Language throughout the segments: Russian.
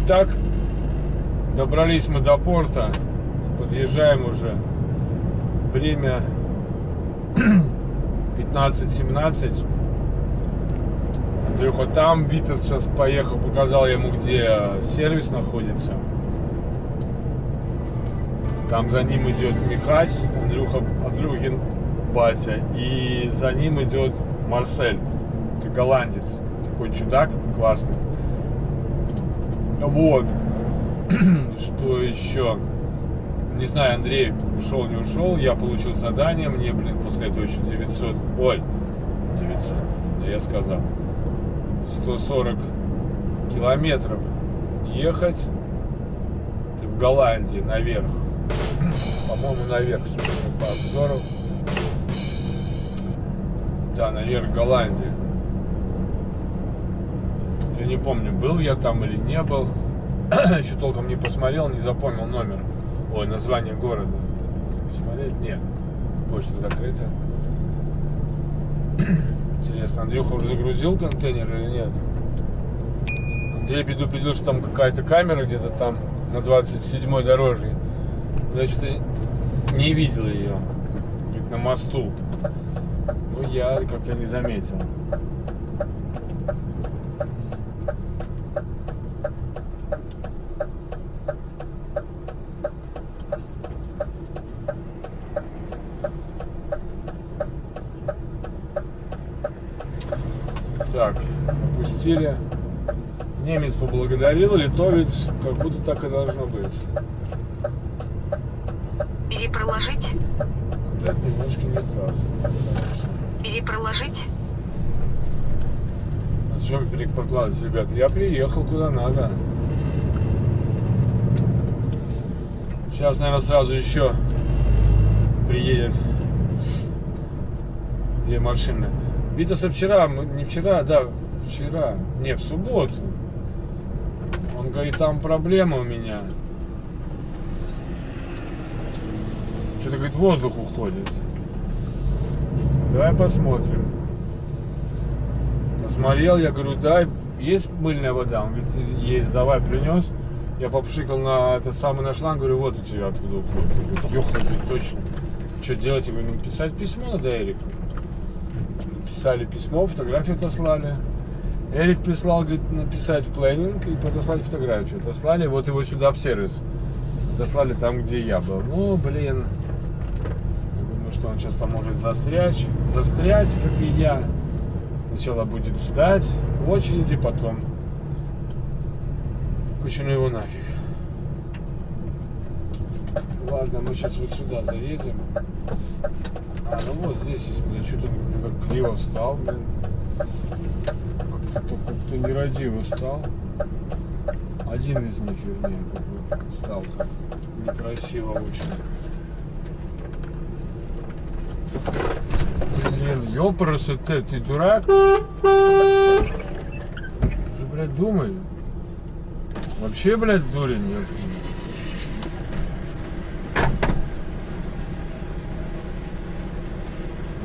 Итак, добрались мы до порта. Подъезжаем уже. Время 15:17. Андрюха там, Витас сейчас поехал, показал ему, где сервис находится. Там за ним идет Михась, Андрюхин батя, и за ним идет Марсель, голландец, такой чудак классный. Вот. Что еще? Не знаю, Андрей ушел, не ушел. Я получил задание. Мне, после этого еще 900. Ой, 900. Да я сказал. 140 километров ехать в Голландии наверх. По-моему, наверх. По обзору. Да, наверх Голландии. Я не помню, был я там или не был. Еще толком не посмотрел, не запомнил номер. Ой, название города. Посмотреть? Нет. Почта закрыта. Интересно, Андрюха уже загрузил контейнер или нет? Андрей предупредил, что там какая-то камера где-то там на 27-й дорожке. Но я что-то не видел ее. Где-то на мосту. Ну, я как-то не заметил. Так, опустили. Немец поблагодарил, литовец, как будто так и должно быть. Перепроложить? Да, немножко не прав. Перепроложить? А зачем перепрокладывать, ребята? Я приехал куда надо. Сейчас, наверное, сразу еще приедет. Две машины. Витаса вчера, не вчера, да, вчера, не, в субботу. Он говорит, там проблема у меня. Что-то, говорит, воздух уходит. Давай посмотрим. Посмотрел, я говорю, да, есть мыльная вода? Он говорит, есть, давай, принес. Я попшикал на этот самый на шланг, говорю, вот у тебя откуда уходит. Я говорю, ёхать, точно. Что делать? Я говорю, написать письмо надо Эрику. Писали письмо, фотографию отослали. Эрик прислал, говорит, написать в планинг и подослать фотографию. Отослали, вот его сюда в сервис. Отослали там, где я был. Ну, блин. Я думаю, что он сейчас там может застрять, как и я. Сначала будет ждать в очереди, потом кучину его нафиг. Ладно, мы сейчас вот сюда заедем. А, ну вот здесь есть, блин, что-то криво встал, блин. Как-то нерадиво встал. Один из них, вернее, как бы встал так некрасиво очень. Блин, ёпрст, ты дурак? Уже, блядь, думай. Вообще, блядь, дурень, ёпрст.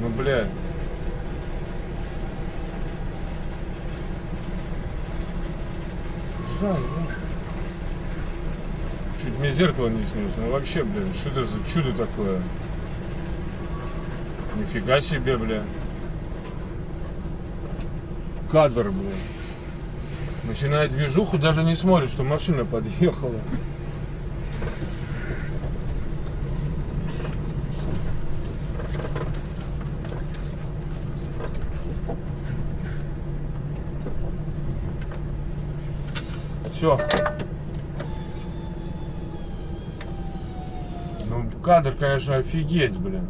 Ну, блядь. Жаль, да? Чуть мне зеркало не снилось. Ну вообще, блин, что это за чудо такое? Нифига себе, бля. Кадр, бля. Начинает движуху, даже не смотрит, что машина подъехала. Все. Ну, кадр, конечно, офигеть, блин.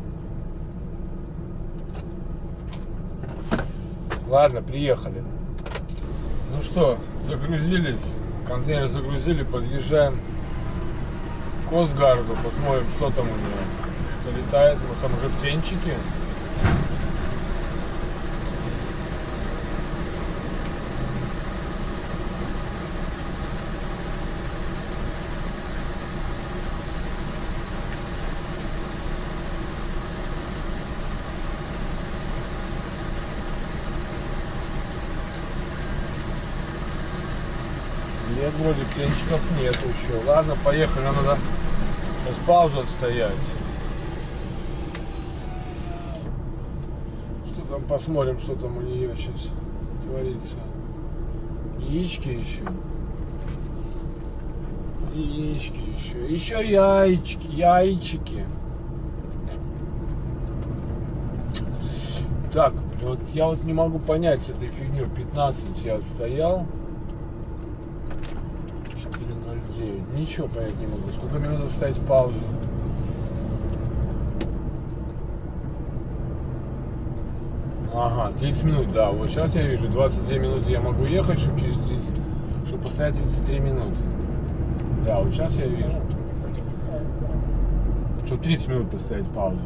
Ладно, приехали. Ну что, загрузились. Контейнер загрузили, подъезжаем к Костгарду. Посмотрим, что там у него. Долетает, может там уже птенчики. Нет, вроде птенчиков нет еще. Ладно, поехали, нам надо сейчас паузу отстоять. Что там, посмотрим, что там у нее сейчас творится. Яички еще. Яички еще. Еще яички. Яички. Так, вот я вот не могу понять с этой фигней. 15 я отстоял. 4:09. Ничего понять не могу. Сколько минут оставить паузу? Ага, 30 минут, да. Вот сейчас я вижу, 22 минуты я могу ехать, чтобы через 30, чтобы поставить 33 минуты. Да, вот сейчас я вижу. Чтобы 30 минут поставить паузу.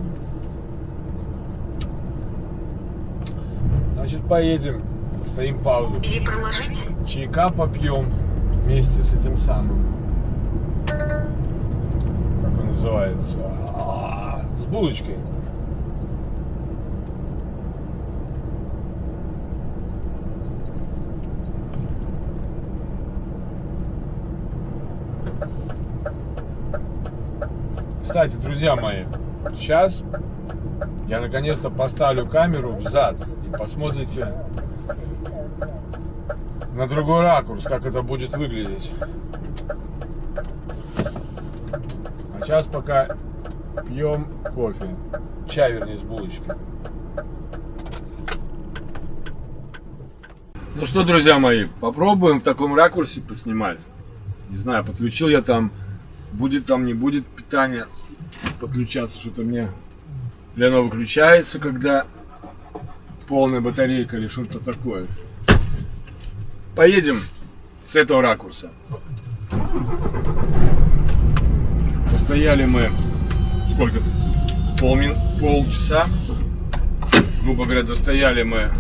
Значит, поедем, поставим паузу. Или проложить? Чайка попьем вместе с этим самым. Как он называется? С булочкой. Кстати, друзья мои, сейчас я наконец-то поставлю камеру взад и посмотрите на другой ракурс, как это будет выглядеть. А сейчас пока пьем кофе, чай, вернее, с булочкой. Ну что, друзья мои, попробуем в таком ракурсе поснимать. Не знаю, подключил я там, будет там, не будет питания подключаться, что-то мне. Или оно выключается, когда полная батарейка или что-то такое. Поедем с этого ракурса. Постояли мы сколько? Полчаса. Грубо говоря, достояли мы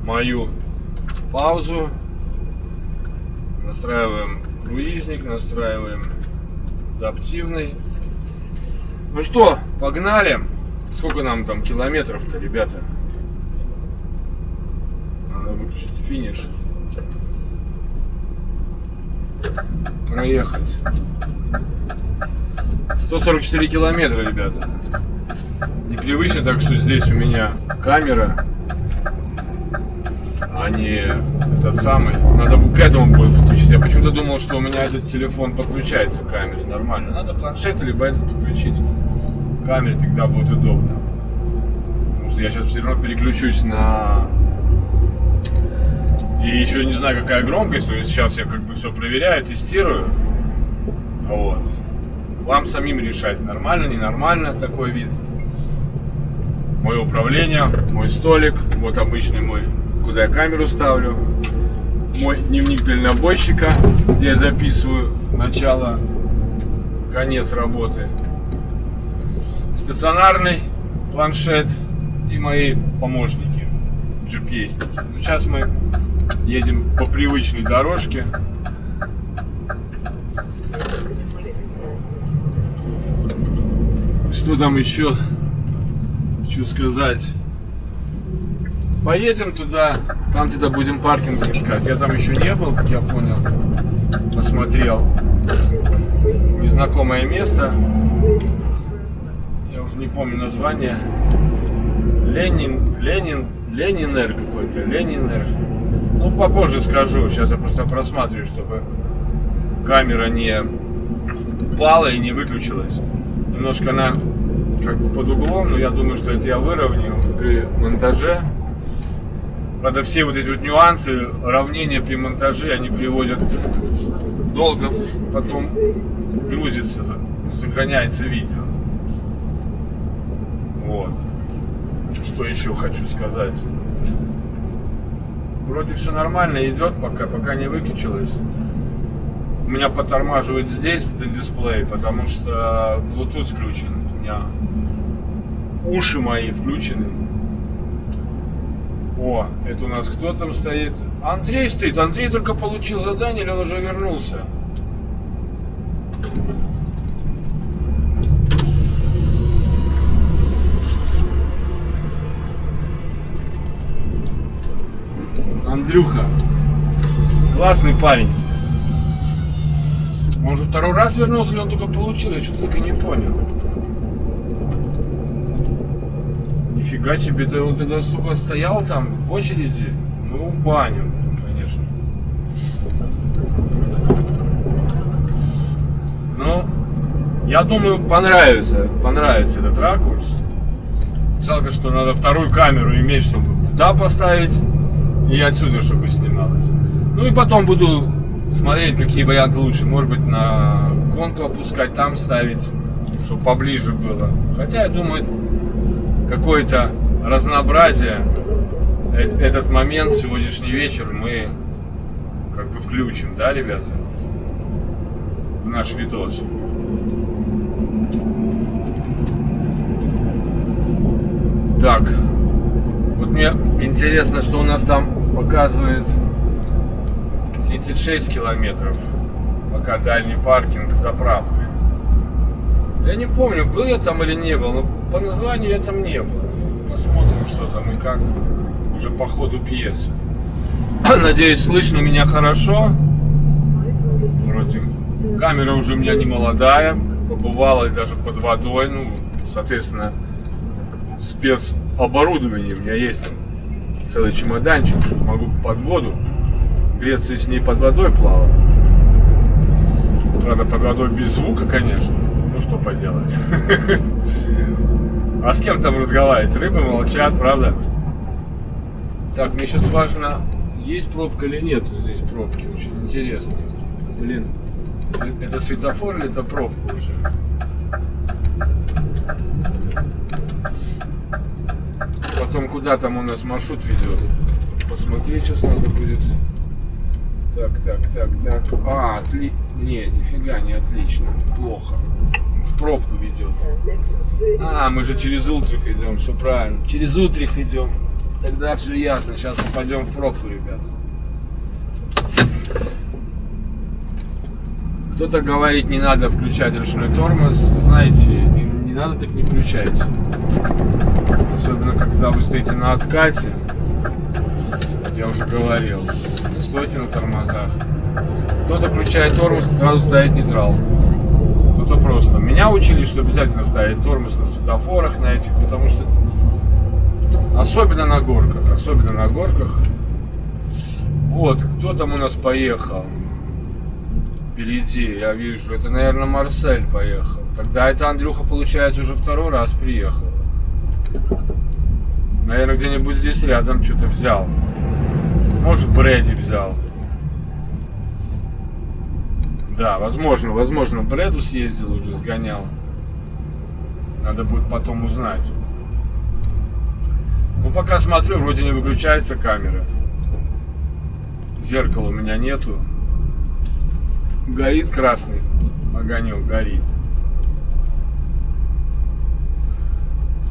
мою паузу. Настраиваем круизник, настраиваем адаптивный. Ну что, погнали. Сколько нам там километров-то, ребята? Надо выключить финиш. Проехать. 144 километра, ребята. Непривычно так, что здесь у меня камера, а не этот самый. Надо к этому будет подключить. Я почему-то думал, что у меня этот телефон подключается к камере. Нормально. Надо планшет либо этот подключить к камере, тогда будет удобно. Потому что я сейчас все равно переключусь на... И еще не знаю, какая громкость. То есть сейчас я как бы все проверяю, тестирую. Вот. Вам самим решать, нормально, ненормально такой вид. Мое управление, мой столик. Вот обычный мой, куда я камеру ставлю. Мой дневник дальнобойщика, где я записываю начало, конец работы. Стационарный планшет и мои помощники, GPS-ники. Ну, сейчас мы едем по привычной дорожке. Что там еще хочу сказать? Поедем туда, там где-то будем паркинг искать. Я там еще не был, как я понял. Посмотрел. Незнакомое место. Я уже не помню название. Ленинер какой-то. Ленинер. Ну, попозже скажу. Сейчас я просто просматриваю, чтобы камера не упала и не выключилась. Немножко она как бы под углом, но я думаю, что это я выровняю при монтаже. Правда, все вот эти вот нюансы, равнения при монтаже, они приводят долго, потом грузится, сохраняется видео. Вот. Что еще хочу сказать? Вроде все нормально идет, пока не выключилось. У меня подтормаживает здесь дисплей, потому что Bluetooth включен. У меня уши мои включены. О, это у нас кто там стоит? Андрей стоит. Андрей только получил задание, или он уже вернулся? Андрюха, Классный парень. Он же второй раз вернулся, или он только получил? Я что-то так и не понял. Нифига себе, ты он тогда столько стоял там в очереди. Ну, в баню, конечно. Ну, я думаю, понравится этот ракурс. Жалко, что надо вторую камеру иметь, чтобы туда поставить и отсюда, чтобы снималось. Ну и потом буду смотреть, какие варианты лучше. Может быть, на конку опускать, там ставить, чтобы поближе было. Хотя, я думаю, какое-то разнообразие этот момент, сегодняшний вечер мы как бы включим, да, ребята, в наш видос. Так, вот мне интересно, что у нас там показывает 36 километров, пока дальний паркинг с заправкой. Я не помню, был я там или не был, но по названию я там не был. Посмотрим, что там и как, уже по ходу пьесы. Надеюсь, слышно меня хорошо. Вроде камера уже у меня не молодая, побывала и даже под водой, ну, соответственно, спецоборудование у меня есть, там целый чемоданчик, могу под воду греться и с ней под водой плавать. Правда, под водой без звука, конечно. Ну что поделать. А с кем там разговаривать? Рыбы молчат, правда? Так, мне сейчас важно, есть пробка или нет здесь пробки. Очень интересно. Блин, это светофор или это пробка уже? Потом куда там у нас маршрут ведет? Посмотреть сейчас надо будет. Так. А, не, нифига не отлично. Плохо. В пробку ведет. А, мы же через Утрих идем, все правильно. Через Утрих идем. Тогда все ясно. Сейчас попадем в пробку, ребята. Кто-то говорит, не надо включать ручной тормоз. Знаете, не надо, так не включайте. Особенно, когда вы стоите на откате. Я уже говорил. Не стойте на тормозах. Кто-то включает тормоз, сразу ставит нейтрал. Кто-то просто. Меня учили, что обязательно ставить тормоз на светофорах, на этих, потому что особенно на горках. Вот, кто там у нас поехал? Впереди, я вижу, это, наверное, Марсель поехал. Тогда это Андрюха, получается, уже второй раз приехал. Наверное, где-нибудь здесь рядом что-то взял. Может, Брэди взял. Да, возможно, Брэду съездил уже, сгонял. Надо будет потом узнать. Ну, пока смотрю, вроде не выключается камера. Зеркала у меня нету. Горит красный огонек, горит.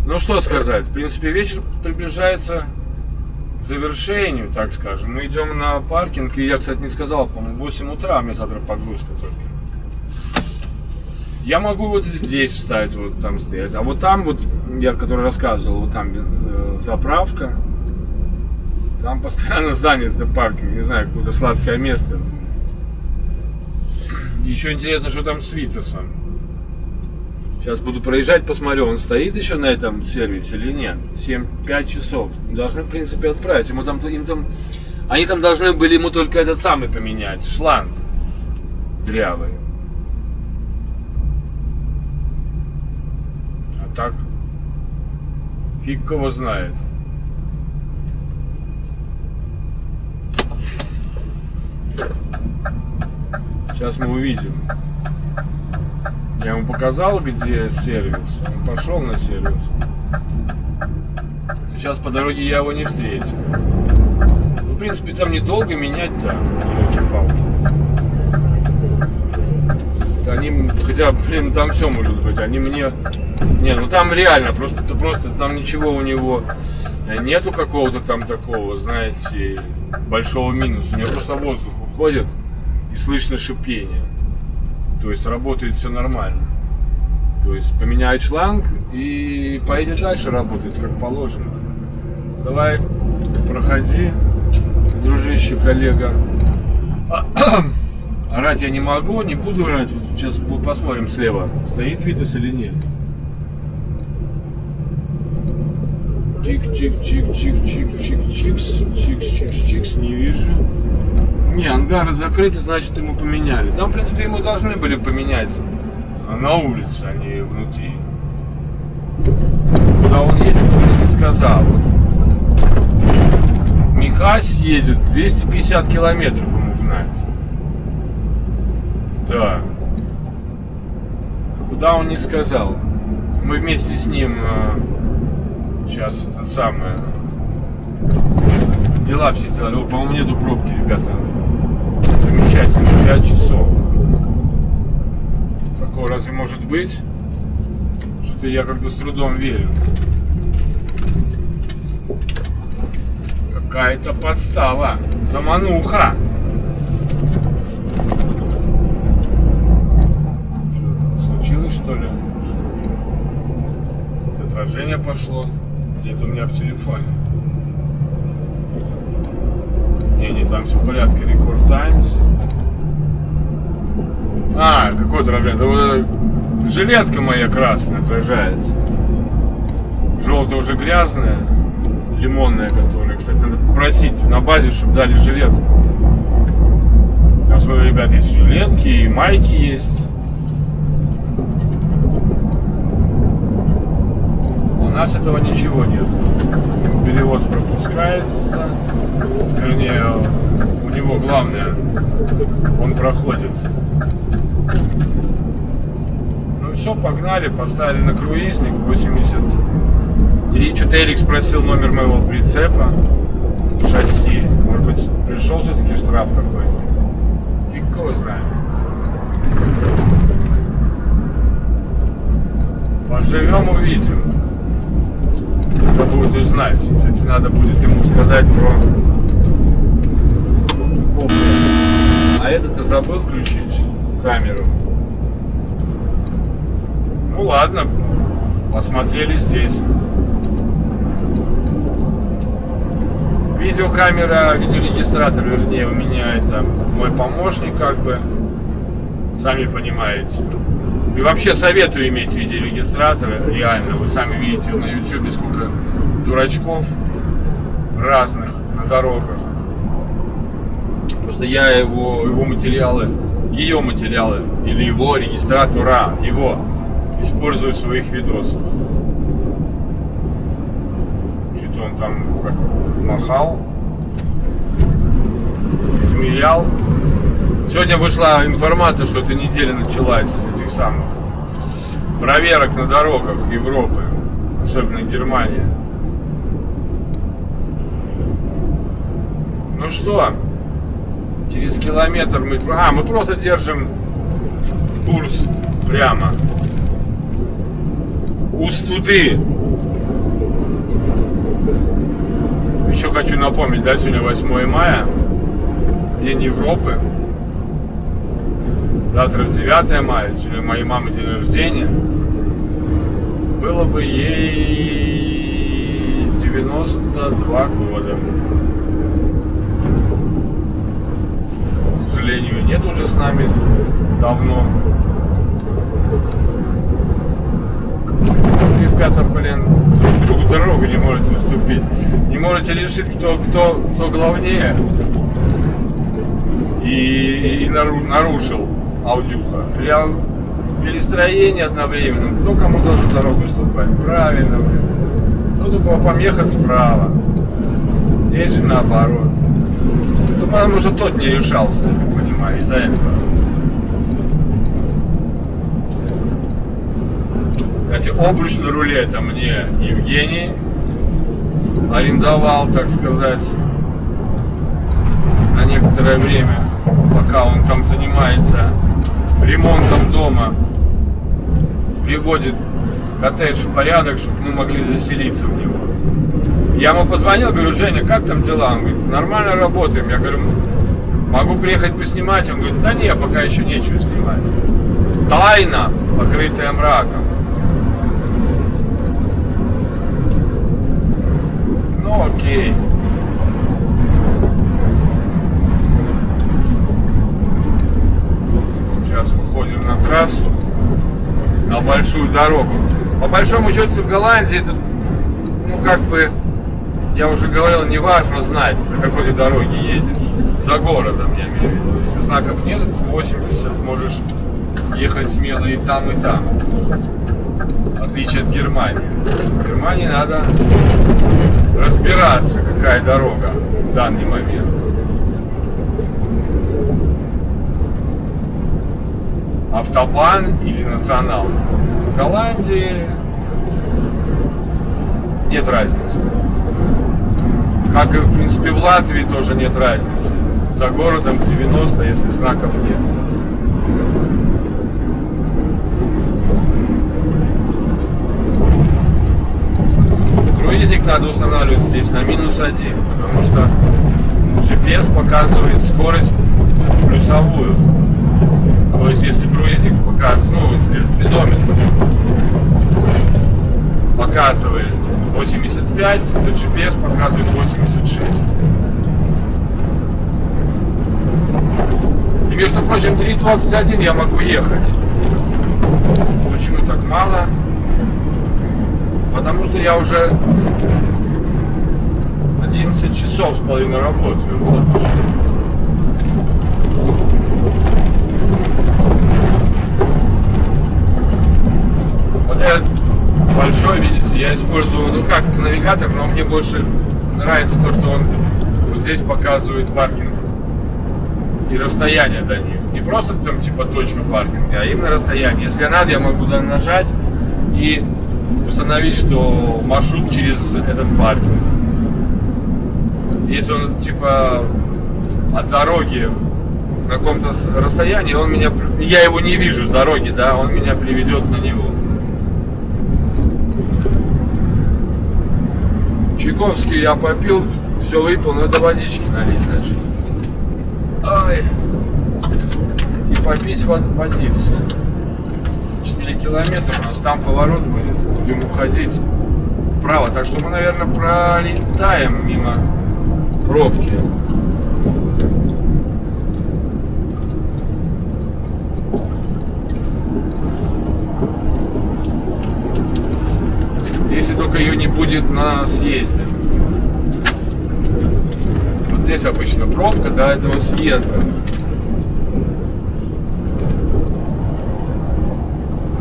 Ну, что сказать. В принципе, вечер приближается к завершению, так скажем. Мы идем на паркинг, и я, кстати, не сказал, по-моему, в 8 утра у меня завтра погрузка только. Я могу вот здесь встать, вот там стоять. А вот там вот, я который рассказывал, вот там заправка. Там постоянно занят паркинг, не знаю, какое-то сладкое место. Еще интересно, что там с Витасом. Сейчас буду проезжать, посмотрю, он стоит еще на этом сервисе или нет. 7-5 часов. Должны, в принципе, отправить. Они там должны были ему только этот самый поменять. Шланг дрявый. А так, фиг кого знает. Сейчас мы увидим. Я ему показал, где сервис. Он пошел на сервис. Сейчас по дороге я его не встретил. Ну, в принципе, там недолго менять-то, елки-палки. Они, хотя, блин, там все может быть. Они мне... Не, ну там реально, просто там ничего у него нету какого-то там такого, знаете, большого минуса. У него просто воздух уходит и слышно шипение. То есть работает все нормально. То есть поменяет шланг и поедет дальше работать, как положено. Давай, проходи, дружище, коллега. Орать я не могу, не буду орать. Вот сейчас посмотрим слева, стоит Витас или нет. Чик-чик-чик-чик-чик-чик-чикс, не вижу. Не, ангары закрыты, значит ему поменяли. Там, в принципе, ему должны были поменять на улице, а не внутри. Куда он едет, он не сказал. Вот. Михась едет 250 километров ему гнать. Да. Куда он не сказал. Мы вместе с ним сейчас это самое дела все делали. Вот, по-моему, нету пробки, ребята. Замечательно, 5 часов. Такого разве может быть? Что-то я как-то с трудом верю. Какая-то подстава. Замануха. Что, случилось, что ли? Отражение пошло. Где-то у меня в телефоне. Не, там все в порядке. Record Times. А, какое отражение? Это вот жилетка моя красная отражается. Желтая уже грязная. Лимонная, которая. Кстати, надо попросить на базе, чтобы дали жилетку. Я смотрю, ребят, есть жилетки и майки есть. У нас этого ничего нет. Перевоз пропускается. Вернее, у него главное, он проходит. Ну все, погнали, поставили на круизник 83. Что-то Эрик спросил номер моего прицепа, шасси. Может быть, пришел все-таки штраф какой-то. Фиг его знает. Поживем, увидим. Надо будет узнать. Кстати, надо будет ему сказать про... О, а это-то забыл включить камеру. Ну ладно, посмотрели здесь. Видеокамера, видеорегистратор, вернее, у меня это мой помощник, как бы, сами понимаете. И вообще советую иметь видеорегистратор, реально, вы сами видите на YouTube сколько дурачков разных на дорогах. Просто я его материалы, ее материалы, или его регистратора, его использую в своих видосах. Что-то он там как махал, измерял. Сегодня вышла информация, что эта неделя началась с этих самых проверок на дорогах Европы, особенно Германии. Ну что, через километр мы просто держим курс прямо. Устуды. Еще хочу напомнить, да, сегодня 8 мая, День Европы. Завтра 9 мая, сегодня моей мамы день рождения. Было бы ей 92 года. К сожалению, нет уже с нами давно. Ребята, блин, друг другу дорогу не можете уступить. Не можете решить, кто главнее. И нарушил аудюха. Прям перестроение одновременно. Кто кому должен дорогу уступать? Правильно, блин. Кто только помеха справа. Здесь же наоборот. Это потому что тот не решался, я так понимаю, из-за этого. Кстати, обруч на руле это мне Евгений арендовал, так сказать, на некоторое время, пока он там занимается ремонтом дома, приводит коттедж в порядок, чтобы мы могли заселиться в него. Я ему позвонил, говорю: Женя, как там дела? Он говорит: нормально работаем. Я говорю: могу приехать поснимать? Он говорит: да не, пока еще нечего снимать. Тайна, покрытая мраком. Ну окей. большую дорогу. По большому счету в Голландии тут, ну как бы, я уже говорил, не важно знать, на какой ты дороге едешь. За городом, я имею в виду. Если знаков нет, то 80 можешь ехать смело и там, и там. В отличие от Германии. В Германии надо разбираться, какая дорога в данный момент. Автобан или национал. В Голландии нет разницы. Как и, в принципе, в Латвии тоже нет разницы. За городом 90, если знаков нет. Круизник надо устанавливать здесь на -1, потому что GPS показывает скорость плюсовую. То есть если круизник показывает, ну, если спидометр показывает 85, то GPS показывает 86. И между прочим, 3:21 я могу ехать. Почему так мало? Потому что я уже 11 часов с половиной работаю. Вот почему. Вот этот большой, видите, я использую, ну как навигатор, но мне больше нравится то, что он вот здесь показывает паркинг и расстояние до них. Не просто там типа точка паркинга, а именно расстояние. Если надо, я могу нажать и установить, что маршрут через этот паркинг. Если он типа от дороги на каком-то расстоянии, он меня, я его не вижу с дороги, да, он меня приведет на него. Чайковский я попил, все выпил, надо водички налить, значит. Ай. И попить водиться. 4 километра, у нас там поворот будет, будем уходить вправо, так что мы, наверное, пролетаем мимо пробки. Если только ее не будет на съезде. Вот здесь обычно пробка до этого съезда.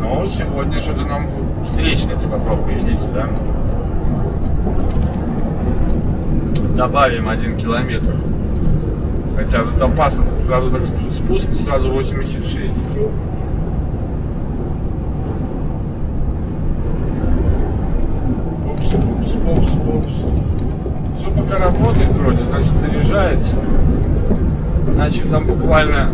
Но сегодня что-то нам встречная типа пробка, видите, да? Добавим 1 километр. Хотя тут опасно, сразу так спуск, сразу 86. Пупс. Все пока работает вроде, значит заряжается. Значит там буквально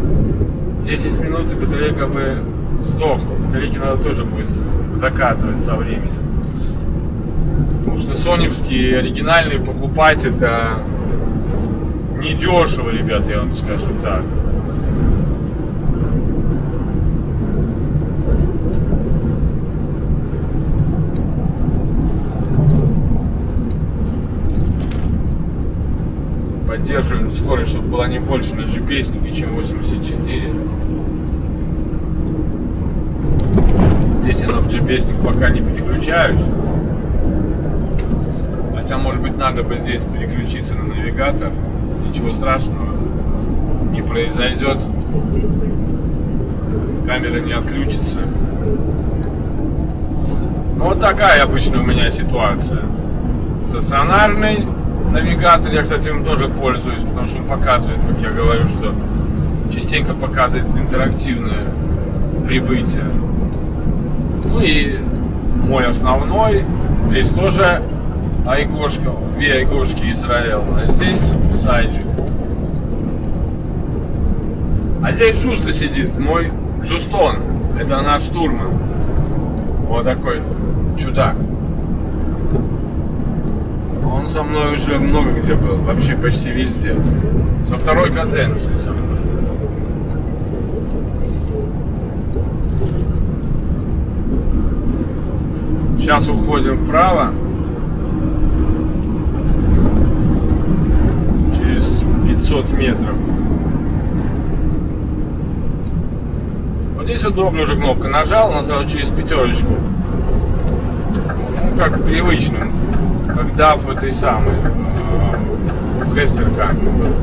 10 минут и батарейка бы сдохла. Батарейки надо тоже будет заказывать со временем. Потому что соневские оригинальные покупать это недешево, ребят, я вам скажу так. Поддерживаем скорость, чтобы была не больше на GPS-нике, чем 84. Здесь я на GPS-ник пока не переключаюсь. Хотя, может быть, надо бы здесь переключиться на навигатор. Ничего страшного не произойдет. Камера не отключится. Ну, вот такая обычно у меня ситуация. Стационарный навигатор, я, кстати, им тоже пользуюсь, потому что он показывает, как я говорю, что частенько показывает интерактивное прибытие. Ну и мой основной, здесь тоже айгошка, 2 айгошки Израил, а здесь сайджик. А здесь Жуста сидит, мой Джустон, это наш штурман. Вот такой чудак. Он со мной уже много где был, вообще почти везде. Со второй каденции со мной. Сейчас уходим вправо. Через 500 метров. Вот здесь удобно уже кнопка нажал, она сразу через пятерочку. Ну, как привычным, когда в этой самой Хестеркаме был.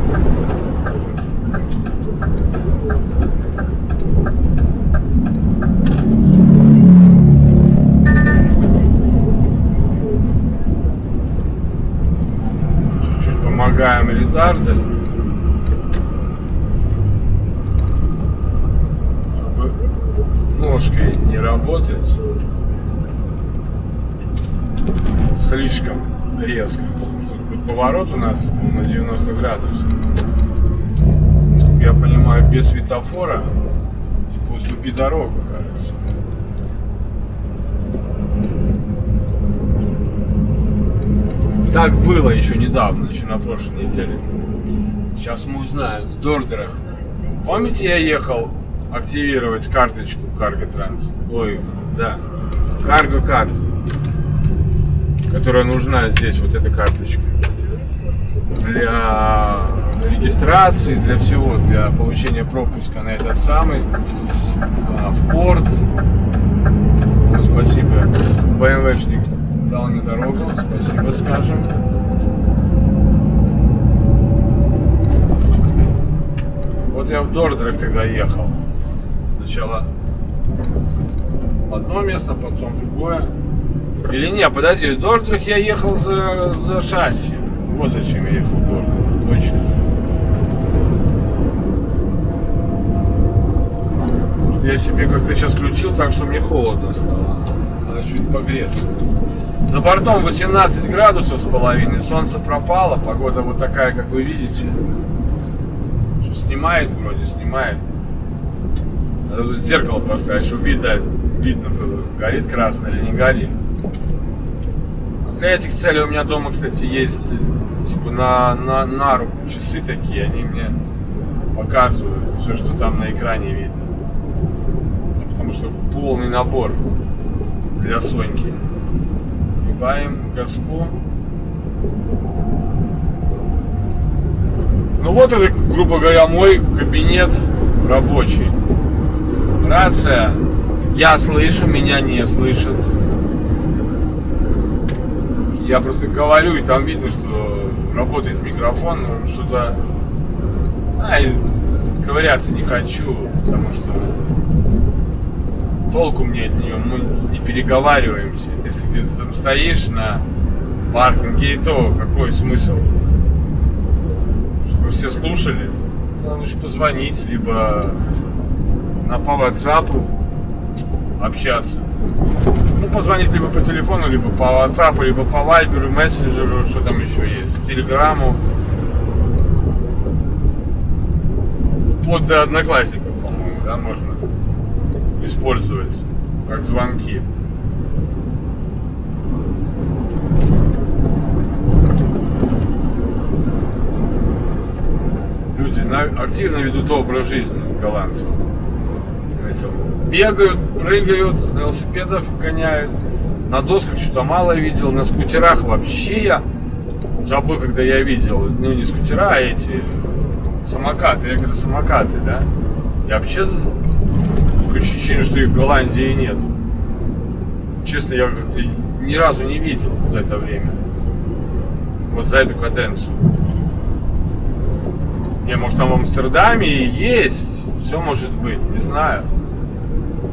Чуть-чуть помогаем ретарды, чтобы ножкой не работать слишком резко, потому что тут поворот у нас на 90 градусов. Насколько я понимаю, без светофора типа уступи дорогу, кажется. Так было еще недавно, еще на прошлой неделе. Сейчас мы узнаем. Дордрахт. Помните, я ехал активировать карточку Cargo Trans? Ой, да. Cargo Card, которая нужна здесь, вот эта карточка. Для регистрации, для всего, для получения пропуска на этот самый в порт. Ну, спасибо. БМВшник дал мне дорогу, спасибо скажем. Вот я в Дордрах тогда ехал. Сначала в одно место, потом другое. Или не, подожди, в Дордрах я ехал за шасси. Вот зачем я ехал в Дордрах, точно. Я себе как-то сейчас включил, так что мне холодно стало. Надо чуть погреться. За бортом 18 градусов с половиной, солнце пропало, погода вот такая, как вы видите. Что, снимает вроде, снимает. Надо тут зеркало поставить, чтобы видно было, горит красное или не горит. Для этих целей у меня дома, кстати, есть типа на руку часы такие, они мне показывают все, что там на экране видно. Потому что полный набор для Соньки. Прибавим газку. Ну вот это, грубо говоря, мой кабинет рабочий. Рация. Я слышу, меня не слышат. Я просто говорю, и там видно, что работает микрофон, но что-то... ковыряться не хочу, потому что толку мне от нее, мы не переговариваемся. Если где-то там стоишь на паркинге, то какой смысл? Чтобы все слушали, лучше позвонить, либо по WhatsApp общаться. Ну, позвонить либо по телефону, либо по WhatsApp, либо по Viber, мессенджеру, что там еще есть, Телеграмму. Вот до Одноклассников, по-моему, да, можно использовать как звонки. Люди активно ведут образ жизни голландцев. Бегают, прыгают, на велосипедах гоняют, на досках что-то мало видел, на скутерах вообще я забыл, когда я видел, ну не скутера, а эти самокаты, электросамокаты, да? Я вообще такое ощущение, что их в Голландии нет. Честно, я как-то ни разу не видел за это время. Вот за эту каденцию. Не, может там в Амстердаме и есть, все может быть, не знаю.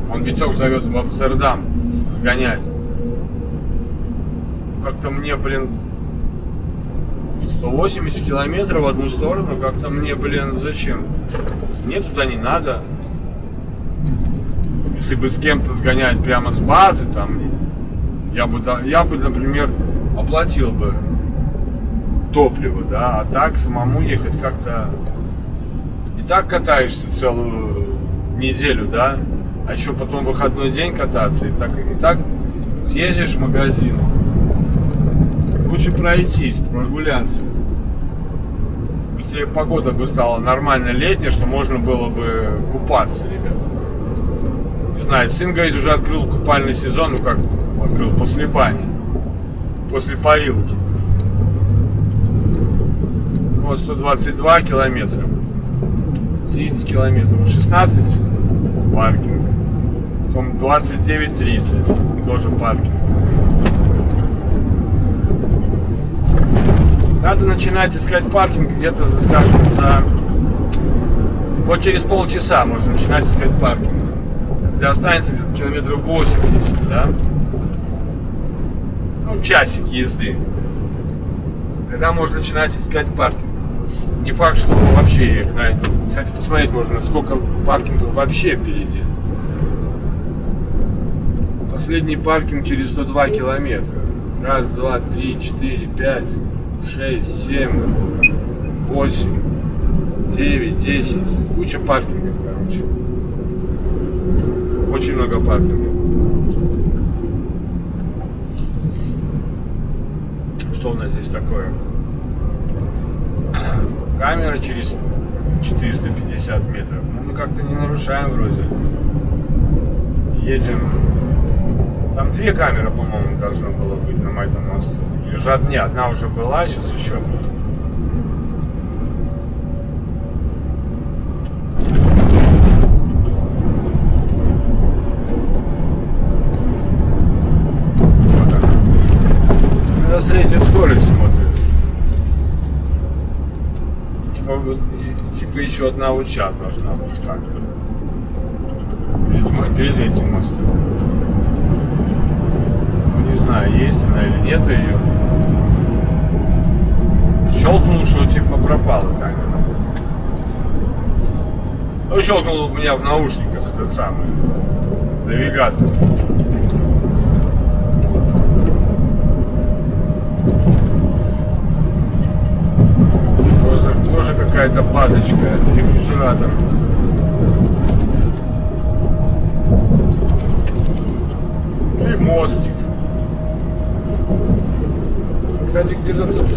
Он Витек зовет в Амстердам сгонять. Как-то мне, 180 километров в одну сторону, как-то мне, зачем? Мне туда не надо. Если бы с кем-то сгонять прямо с базы, там, я бы, например, оплатил бы топливо, да, а так самому ехать как-то... И так катаешься целую неделю, да, а еще потом выходной день кататься, и так съездишь в магазин. Лучше пройтись, прогуляться. Быстрее погода бы стала нормально летняя, что можно было бы купаться, ребят. Не знаю, сын, говорит, уже открыл купальный сезон, ну как открыл, после бани, после парилки. Вот 122 километра, 30 километров, 16 паркинг. По-моему, 29:30. Тоже паркинг. Надо начинать искать паркинг где-то, скажем, за... Вот через полчаса можно начинать искать паркинг. Где останется где-то километров 80, да? Ну, часик езды. Тогда можно начинать искать паркинг. Не факт, что вообще их найдут. Кстати, посмотреть можно, сколько паркингов вообще впереди. Последний паркинг через 102 километра. Раз, два, три, четыре, пять, 6, 7, 8, 9, 10. Куча паркингов, короче. Очень много паркингов. Что у нас здесь такое? Камера через 450 метров. Ну, мы как-то не нарушаем вроде. Едем. Там 2 камеры, по-моему, должно было быть на этом мосту. Или же одна уже была, сейчас еще будет. Вот она. На среднюю скорость смотрит. Типа еще одна вот час должна быть камера. Перед этим мостом. Не знаю, есть она или нет ее. Щелкнул, что типа пропала камера. Ну, щелкнул у меня в наушниках этот самый навигатор. Тоже какая-то базочка, рефрижератор. И мостик. Кстати, где-то тут...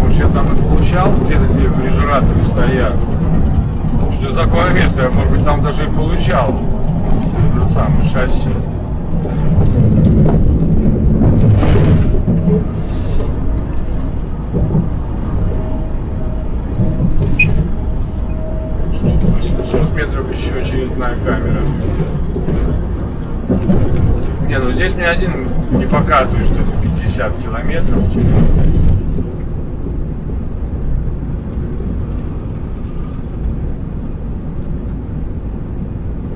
Может, я там и получал, где-то эти рефрижераторы стоят. Что за такое место, я, может быть, там даже и получал. Это самое шасси. Метров еще очередная камера. Не, ну здесь мне один не показывает, что это 50 километров. Типа.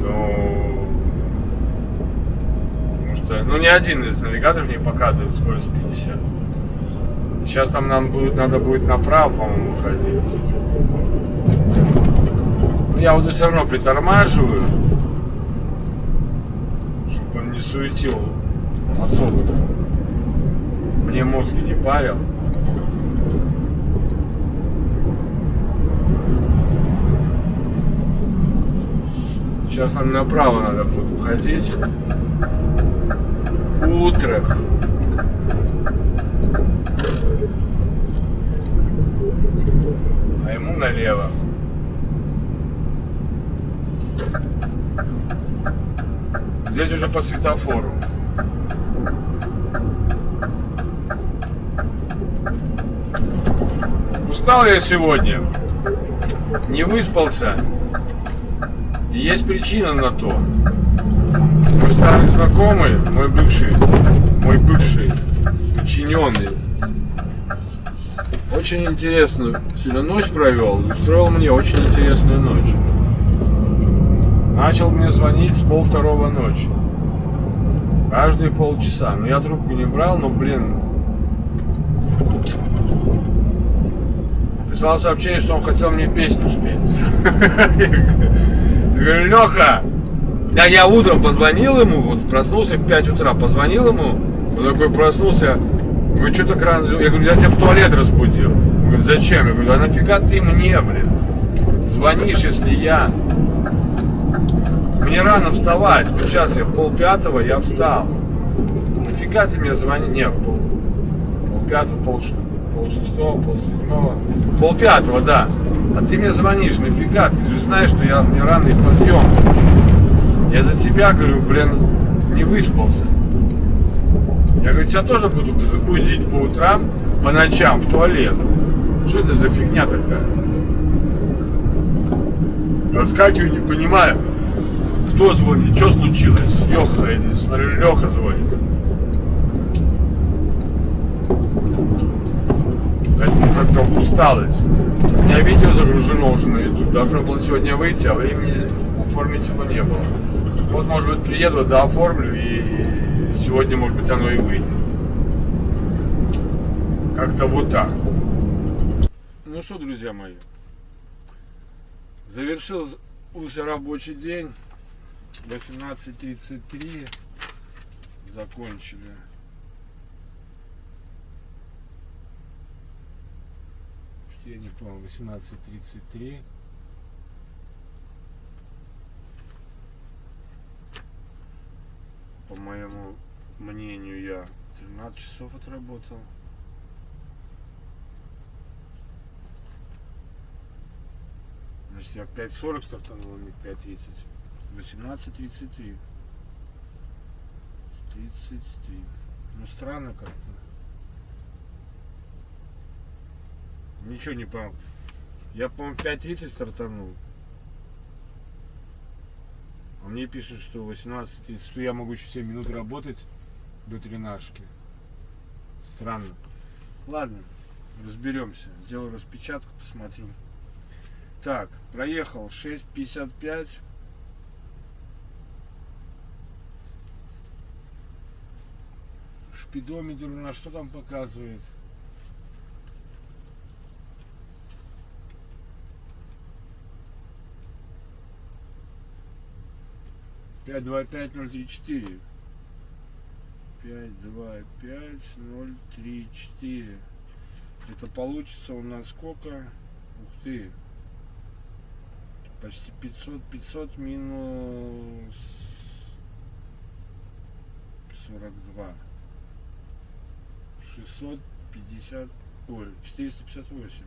Ну, потому что, ну, ни один из навигаторов не показывает скорость 50. Сейчас там надо будет направо, по-моему, ходить. Я вот все равно притормаживаю, чтобы он не суетил особо. Мне мозги не парил. Сейчас нам направо надо будет уходить. Утрах. А ему налево. Здесь уже по светофору. Устал я сегодня. Не выспался. И есть причина на то. Мой старый знакомый, мой бывший подчиненный, очень интересную сегодня ночь провел. Устроил мне очень интересную ночь. Начал мне звонить с 1:30 ночи. Каждые полчаса. Но я трубку не брал, но, блин. Писал сообщение, что он хотел мне песню спеть. Я говорю, Леха! Я утром позвонил ему, вот проснулся в 5 утра, позвонил ему. Он такой проснулся. Говорю, что так рано? Я говорю, я тебя в туалет разбудил. Он говорит, зачем? Я говорю, а нафига ты мне, блин? Звонишь, если я... Мне рано вставать. Вот сейчас я 4:30, я встал. Нафига ты мне звонишь? Нет, 4:30, 5:30, 6:30, 7:30. 4:30, да. А ты мне звонишь, нафига? Ты же знаешь, что мне ранний подъем. Я за тебя, говорю, блин, не выспался. Я говорю, тебя тоже буду будить по утрам, по ночам в туалет. Что это за фигня такая? Раскакиваю, не понимаю, кто звонит, что случилось. Леха, смотрю, Леха звонит. Это как-то усталость. У меня видео загружено уже на YouTube. Должно было сегодня выйти, а времени оформить его не было. Вот, может быть, приеду, да, оформлю, и сегодня, может быть, оно и выйдет. Как-то вот так. Ну что, друзья мои, завершился рабочий день. 18:33 закончили. Я не понял, 18:33. По моему мнению, я 13 часов отработал. Значит, я в 5:40 стартанул, а не в 5:30. 18:33. 33. Ну, странно как-то. Ничего не понял. Я, по-моему, в 5:30 стартанул. А мне пишут, что 18:30, что я могу еще 7 минут работать до тренажки. Странно. Ладно, разберемся. Сделаю распечатку, посмотрю. Так, проехал 6:55. Спидометр у нас что там показывает? Пять, 2, 5, 0, 3, 4. 5, 2, 5, 0, 3, 4. Это получится у нас сколько? Ух ты. Почти 500. 500 минус 42. 650. Ой, 458.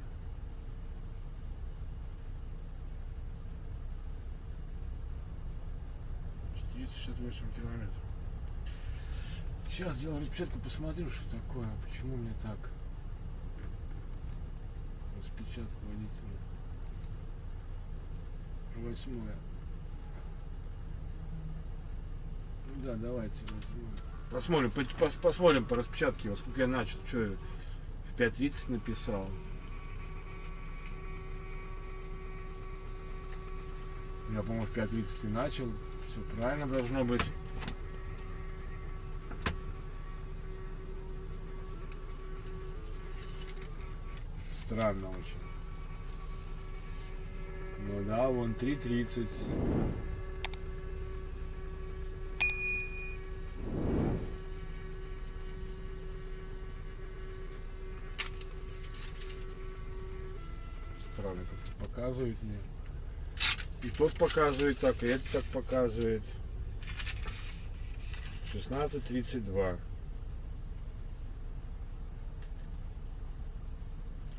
Километров. Сейчас сделаю распечатку, посмотрю, что такое, почему мне так. Распечатка водителя. 8. Ну да, давайте 8. Посмотрим по распечатке, во сколько я начал. Что я в 5:30 написал. Я, по-моему, в 5:30 начал. Все правильно должно быть. Странно очень. Ну да, вон 3:30. Странно как-то показывает мне. И тот показывает так, и этот так показывает. 16:32.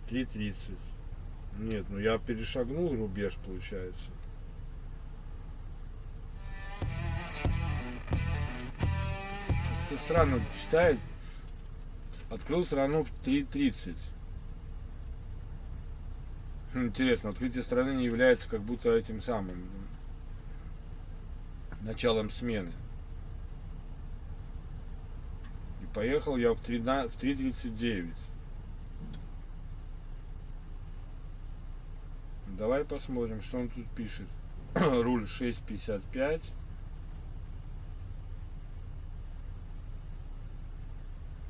3:30. Нет, ну я перешагнул рубеж, получается. Все странно читает. Открыл страну в 3:30. Интересно, открытие страны не является как будто этим самым началом смены. И поехал я в 3:39. Давай посмотрим, что он тут пишет. Руль 6:55.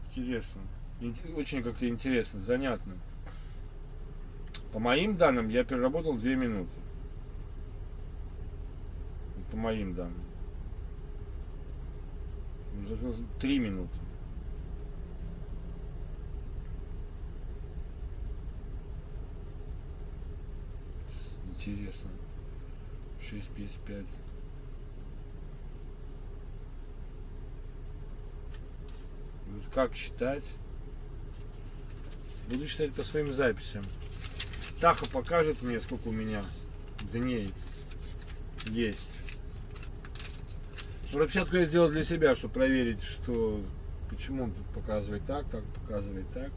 Интересно. Очень как-то интересно, занятно. По моим данным, я переработал 2 минуты. По моим данным. Уже 3 минуты. Интересно. 6:55. Вот как считать? Буду считать по своим записям. Таха покажет мне, сколько у меня дней есть. Распечатку я сделал для себя, чтобы проверить, что почему он тут показывает так показывает так.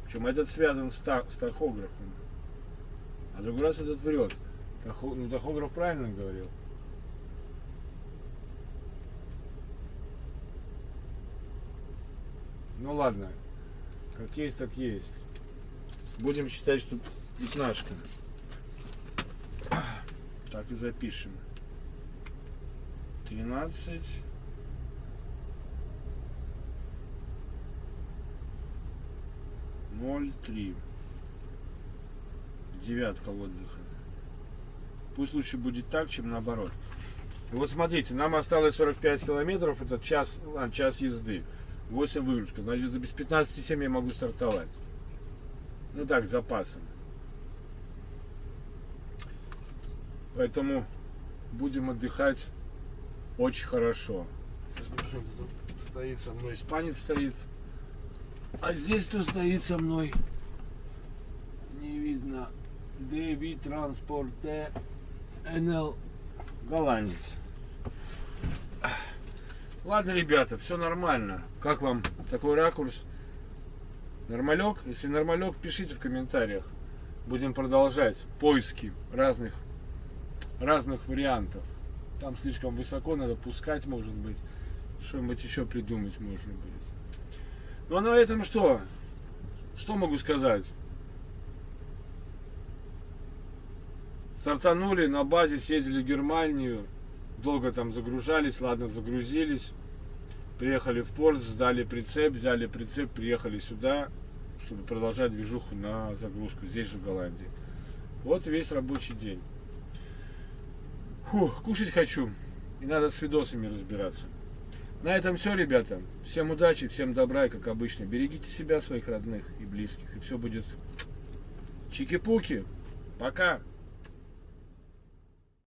Причем этот связан с тахографом. А другой раз этот врет. Ну, тахограф правильно говорил. Ну ладно, как есть, так есть. Будем считать, что пятнашка. Так и запишем. 13. Ноль 3. Девятка отдыха. Пусть лучше будет так, чем наоборот. И вот смотрите, нам осталось 45 километров, это час езды. 8 выгрузка, значит без 15,7 я могу стартовать. Ну так, с запасом. Поэтому будем отдыхать очень хорошо. Тут стоит со мной испанец стоит. А здесь кто стоит со мной? Не видно. DB Transporte NL голландец. Ладно, ребята, все нормально. Как вам такой ракурс? Нормалек? Если нормалек, пишите в комментариях. Будем продолжать поиски разных вариантов. Там слишком высоко, надо пускать, может быть. Что-нибудь еще придумать можно будет. Ну а на этом что? Что могу сказать? Стартанули, на базе съездили в Германию. Долго там загружались, ладно, загрузились. Приехали в порт, сдали прицеп, взяли прицеп, приехали сюда, чтобы продолжать движуху на загрузку здесь же в Голландии. Вот весь рабочий день. Фух, кушать хочу. И надо с видосами разбираться. На этом все, ребята. Всем удачи, всем добра и, как обычно, берегите себя, своих родных и близких. И все будет чики-пуки. Пока.